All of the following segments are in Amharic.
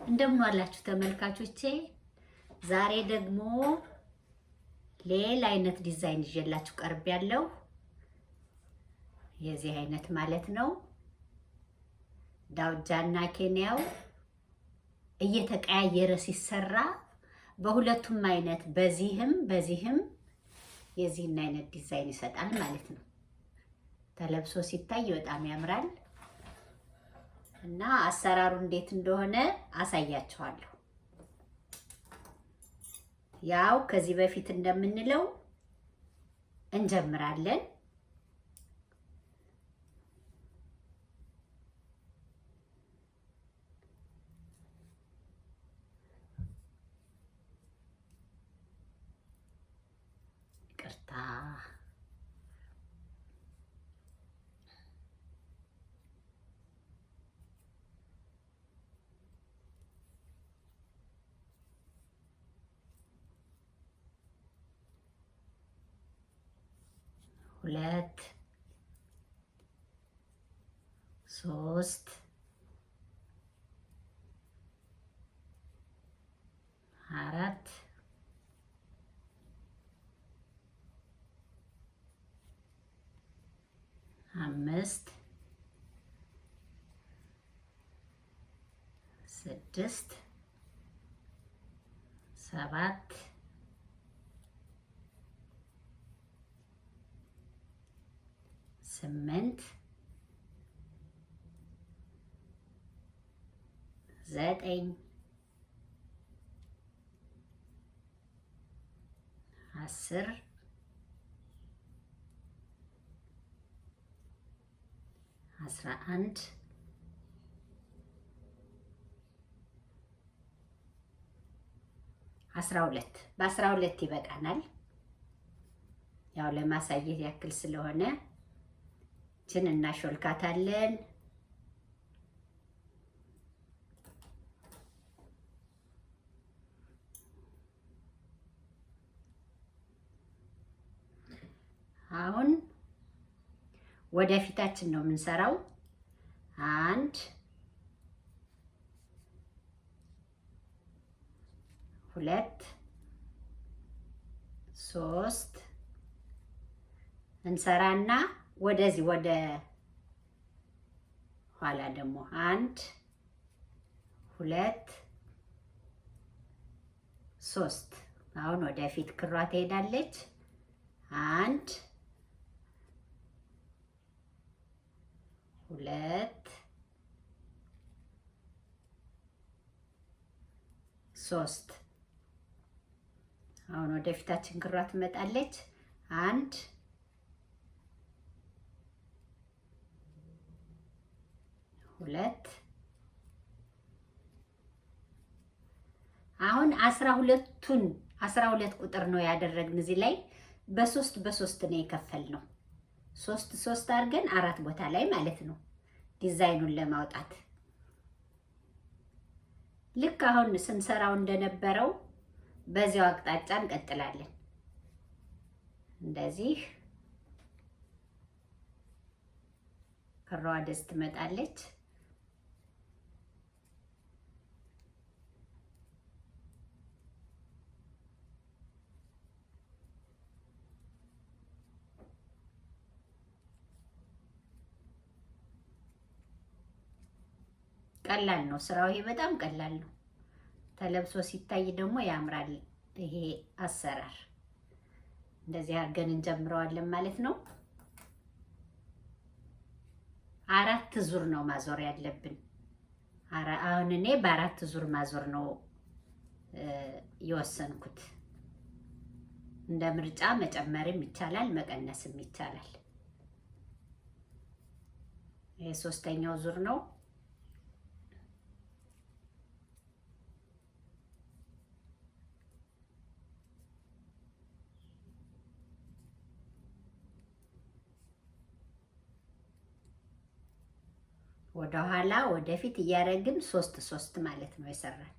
እንደምን ዋላችሁ ተመልካቾቼ። ዛሬ ደግሞ ሌላ አይነት ዲዛይን ይዤላችሁ ቀርብ ያለው የዚህ አይነት ማለት ነው። ዳውጃና ኬንያው እየተቀያየረ ሲሰራ በሁለቱም አይነት በዚህም የዚህን አይነት ዲዛይን ይሰጣል ማለት ነው። ተለብሶ ሲታይ በጣም ያምራል እና አሰራሩ እንዴት እንደሆነ አሳያችኋለሁ። ያው ከዚህ በፊት እንደምንለው እንጀምራለን። ይቅርታ ሁለት ሶስት አራት አምስት ስድስት ሰባት ስምንት ዘጠኝ 10 11 12 በ12 ይበቃናል። ያው ለማሳየት ያክል ስለሆነ ችን እናሾልካታለን። አሁን ወደፊታችን ነው የምንሰራው። 1 2 3 እንሰራና ወደዚህ ወደ ኋላ ደግሞ 1 2 3 አሁን ወደፊት ክሯ ትሄዳለች። 1 2 3 አሁን ወደፊታችን ክሯ ትመጣለች። 1 2 አሁን 12 ቁጥር ነው ያደረግን። እዚህ ላይ በሶስት ነው የከፈልነው። 3 አድርገን 4 ቦታ ላይ ማለት ነው ዲዛይኑን ለማውጣት። ልክ አሁን ስንሰራው እንደነበረው በዚያው አቅጣጫ እንቀጥላለን። እንደዚህ ክሯ ደስ ትመጣለች። ቀላል ነው ስራው። ይሄ በጣም ቀላል ነው። ተለብሶ ሲታይ ደግሞ ያምራል። ይሄ አሰራር እንደዚህ አድርገን እንጀምረዋለን ማለት ነው። 4 ዙር ነው ማዞር ያለብን። አሁን እኔ በ4 ዙር ማዞር ነው የወሰንኩት። እንደ ምርጫ መጨመርም ይቻላል፣ መቀነስም ይቻላል። ይሄ 3ኛው ዙር ነው። ወደ ኋላ ወደፊት እያደረግን 3 ማለት ነው የሰራን።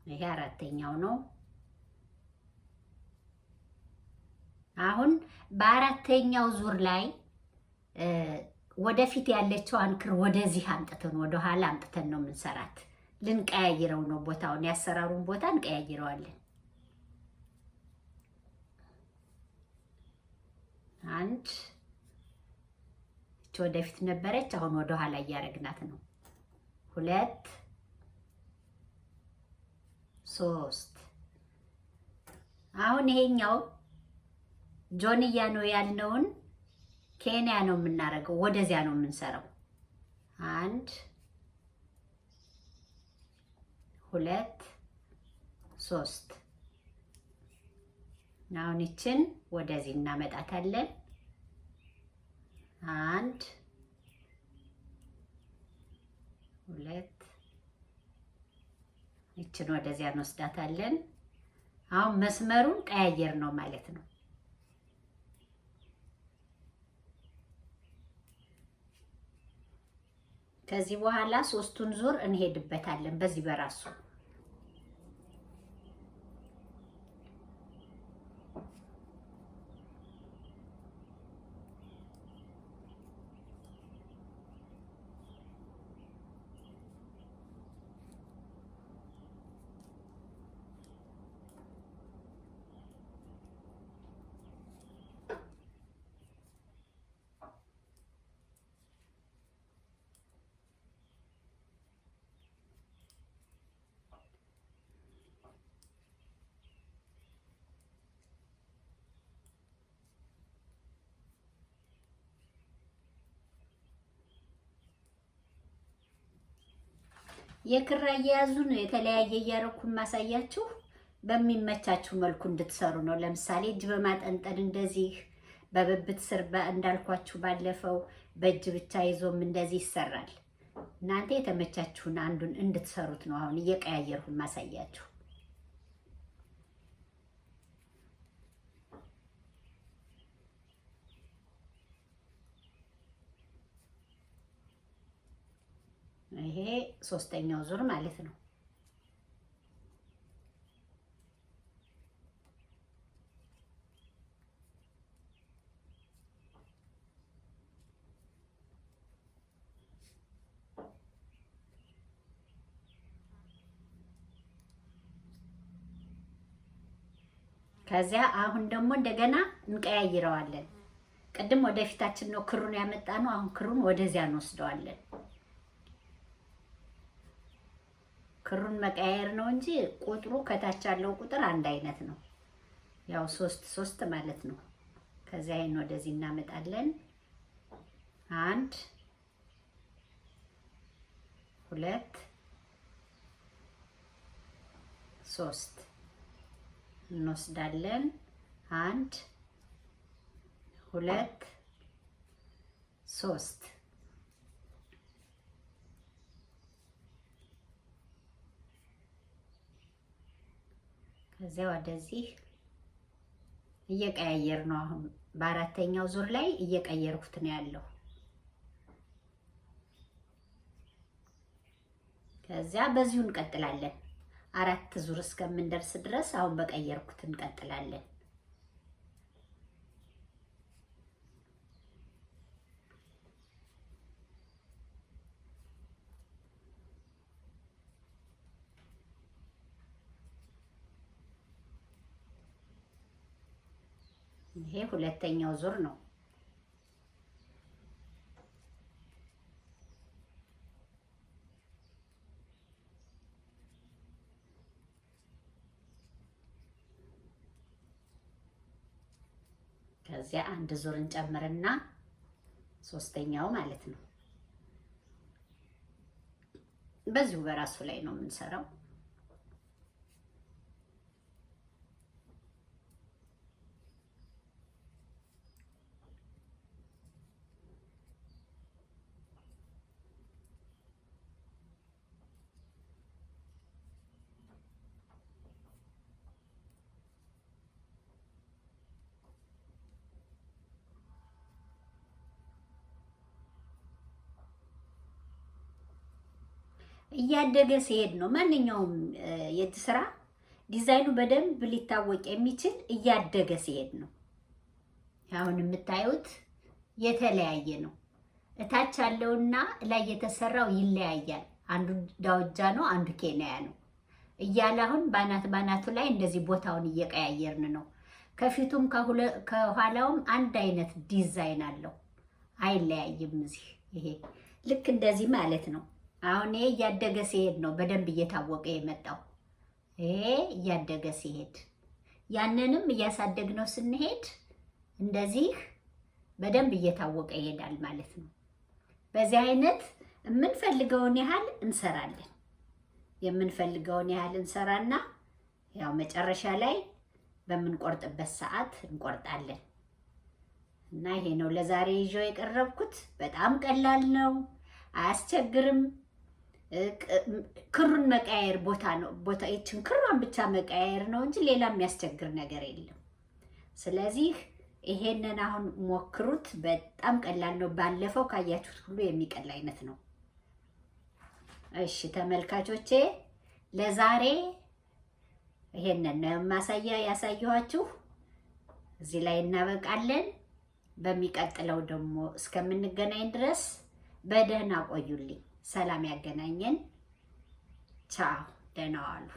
ይሄ አራተኛው ነው። አሁን በአራተኛው ዙር ላይ ወደፊት ያለችዋን ክር ወደዚህ አምጥተን ወደ ኋላ አምጥተን ነው የምንሰራት። ልንቀያይረው ነው ቦታውን፣ ያሰራሩን ቦታ እንቀያይረዋለን። አንድ እቺ ወደፊት ነበረች፣ አሁን ወደ ኋላ እያረግናት ነው። 2 3 አሁን ይሄኛው ጆንያ ነው ያልነውን ኬንያ ነው የምናረገው፣ ወደዚያ ነው የምንሰራው። 1 2 3 አሁን ይችን ወደዚህ እናመጣታለን። 1 2 ይችን ወደዚያ እንወስዳታለን። አሁን መስመሩን ቀያየር ነው ማለት ነው። ከዚህ በኋላ 3ቱን ዙር እንሄድበታለን በዚህ በራሱ። የክር አያያዙን የተለያየ እያረኩ ማሳያችሁ በሚመቻችሁ መልኩ እንድትሰሩ ነው። ለምሳሌ እጅ በማጠንጠን እንደዚህ በብብት ስር እንዳልኳችሁ ባለፈው በእጅ ብቻ ይዞም እንደዚህ ይሰራል። እናንተ የተመቻችሁን አንዱን እንድትሰሩት ነው አሁን እየቀያየርኩ ማሳያችሁ። ይሄ 3ኛው ዙር ማለት ነው። ከዚያ አሁን ደግሞ እንደገና እንቀያይረዋለን። ቅድም ወደፊታችን ነው ክሩን ያመጣነው። አሁን ክሩን ወደዚያ እንወስደዋለን። ክሩን መቀያየር ነው እንጂ ቁጥሩ ከታች ያለው ቁጥር አንድ አይነት ነው። ያው 3 3 ማለት ነው። ከዚያ ይሄን ወደዚህ እናመጣለን። 1 2 3 እንወስዳለን። 1 2 3 ከዚያ ወደዚህ እየቀያየር ነው። አሁን በአራተኛው ዙር ላይ እየቀየርኩት ነው ያለው። ከዚያ በዚሁ እንቀጥላለን 4 ዙር እስከምንደርስ ድረስ አሁን በቀየርኩት እንቀጥላለን። ይሄ 2ኛው ዙር ነው። ከዚያ 1 ዙር እንጨምርና 3ኛው ማለት ነው። በዚሁ በራሱ ላይ ነው የምንሰራው። እያደገ ሲሄድ ነው ማንኛውም የእጅ ስራ ዲዛይኑ በደንብ ሊታወቅ የሚችል እያደገ ሲሄድ ነው። አሁን የምታዩት የተለያየ ነው። እታች ያለውና ላይ የተሰራው ይለያያል። አንዱ ዳውጃ ነው፣ አንዱ ኬንያ ነው እያለ አሁን ባናቱ ላይ እንደዚህ ቦታውን እየቀያየርን ነው። ከፊቱም ከኋላውም አንድ አይነት ዲዛይን አለው፣ አይለያይም። እዚህ ይሄ ልክ እንደዚህ ማለት ነው። አሁን ይሄ እያደገ ሲሄድ ነው በደንብ እየታወቀ የመጣው። ይሄ እያደገ ሲሄድ ያንንም እያሳደግነው ስንሄድ እንደዚህ በደንብ እየታወቀ ይሄዳል ማለት ነው። በዚህ አይነት የምንፈልገውን ያህል እንሰራለን። የምንፈልገውን ያህል እንሰራና ያው መጨረሻ ላይ በምንቆርጥበት ሰዓት እንቆርጣለን። እና ይሄ ነው ለዛሬ ይዤው የቀረብኩት። በጣም ቀላል ነው፣ አያስቸግርም። ክሩን መቀያየር ቦታ ይችን ክሯን ብቻ መቀያየር ነው እንጂ ሌላ የሚያስቸግር ነገር የለም። ስለዚህ ይሄንን አሁን ሞክሩት። በጣም ቀላል ነው። ባለፈው ካያችሁት ሁሉ የሚቀል አይነት ነው። እሺ ተመልካቾቼ ለዛሬ ይሄንን ነው ያሳየኋችሁ። እዚህ ላይ እናበቃለን። በሚቀጥለው ደግሞ እስከምንገናኝ ድረስ በደህና ቆዩልኝ። ሰላም ያገናኘን። ቻው፣ ደህና ዋሉ።